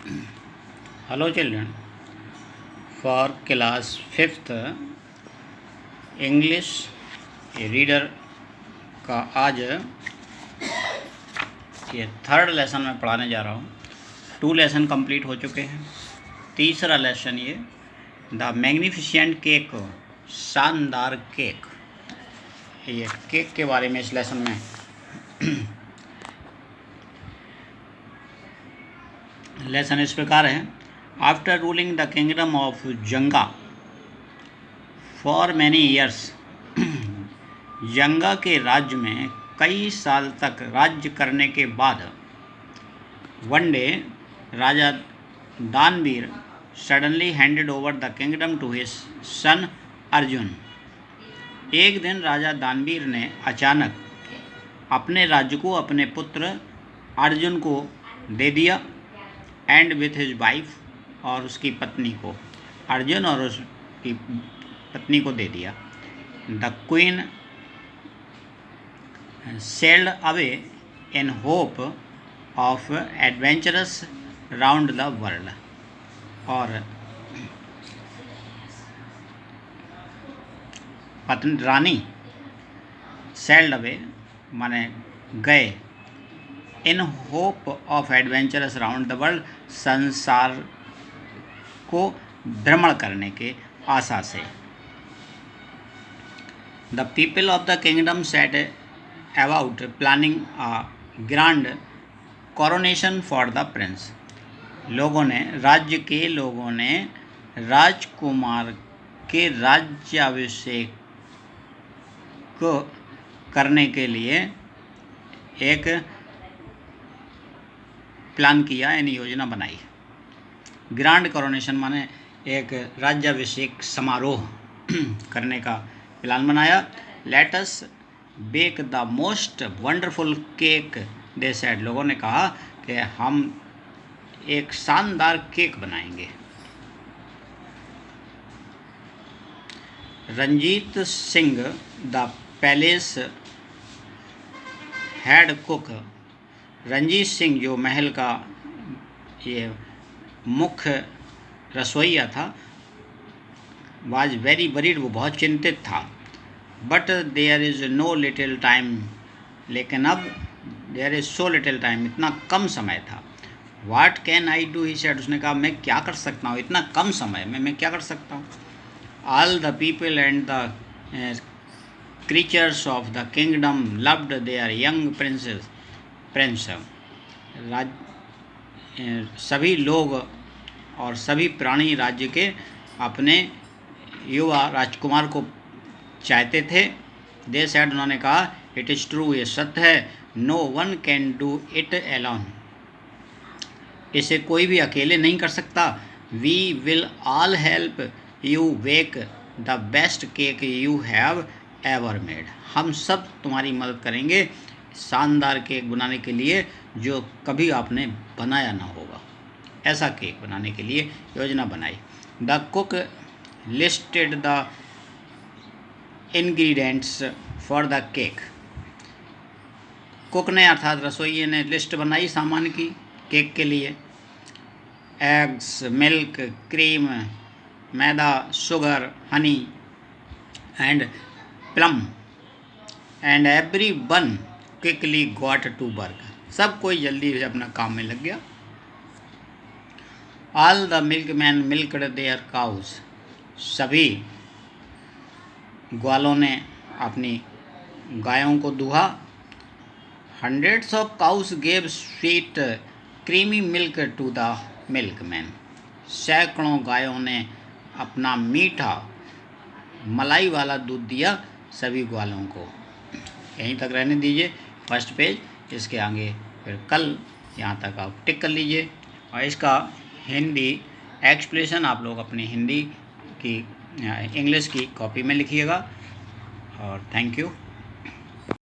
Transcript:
Hello children, for class 5th English reader का आज ये थर्ड लेसन में पढ़ाने जा रहा हूँ। 2 लेसन कंप्लीट हो चुके हैं। तीसरा लेसन ये द मैग्निफिसेंट केक, शानदार केक। ये केक के बारे में इस लेसन में लेसन इस प्रकार है। After ruling the kingdom of Janga for many years, Janga के राज्य में कई साल तक राज्य करने के बाद one day raja Danveer suddenly handed over the kingdom to his son Arjun. एक दिन राजा दानवीर ने अचानक अपने राज्य को अपने पुत्र अर्जुन को दे दिया। एंड विथ हिज वाइफ, और उसकी पत्नी को, अर्जुन और उसकी पत्नी को दे दिया। The queen sailed away in hope of adventurous round the world. और पत्नी रानी सेल्ड अवे माने गए, in hope of adventurous round the world, संसार को भ्रमण करने के आशा से। The people of the kingdom set about planning a grand coronation for the Prince. राज्य के लोगों ने राजकुमार के राज्याभिषेक को करने के लिए एक प्लान किया, यानी योजना बनाई। ग्रैंड कोरोनेशन माने एक राज्याभिषेक समारोह करने का प्लान बनाया। Let us bake the most wonderful cake they said. लोगों ने कहा कि हम एक शानदार केक बनाएंगे। Ranjit Singh the palace head cook. Ranjit Singh जो महल का ये मुख्य रसोइया था, वाज वेरी वरीड, वो बहुत चिंतित था। But there is no little time, लेकिन अब there is so little time, इतना कम समय था। What can I do, he said, उसने कहा मैं क्या कर सकता हूँ, इतना कम समय में मैं क्या कर सकता हूँ। All the people and the creatures of the kingdom loved there young Prince. सभी लोग और सभी प्राणी राज्य के अपने युवा राजकुमार को चाहते थे। दे सेड, उन्होंने कहा, इट इज़ ट्रू, ये सत्य है। No one can do it alone, इसे कोई भी अकेले नहीं कर सकता। We will all help you bake the best cake you have ever made. हम सब तुम्हारी मदद करेंगे शानदार केक बनाने के लिए जो कभी आपने बनाया ना होगा। ऐसा केक बनाने के लिए योजना बनाई। The cook listed the ingredients for the cake. Cook ने अर्थात रसोइये ने लिस्ट बनाई सामान की केक के लिए। Eggs, milk, cream, maida, sugar, honey and plum, and every one quickly got to work. सब कोई जल्दी से अपना काम में लग गया। All the milkman milked their cows. सभी ग्वालों ने अपनी गायों को दुहा। Hundreds of cows gave sweet creamy milk to the milkman. सैकड़ों गायों ने अपना मीठा मलाई वाला दूध दिया सभी ग्वालों को। यहीं तक रहने दीजिए फर्स्ट पेज, इसके आगे फिर कल यहाँ तक आप टिक कर लीजिए। और इसका हिंदी एक्सप्लेनेशन आप लोग अपनी हिंदी की इंग्लिश की कॉपी में लिखिएगा। और थैंक यू।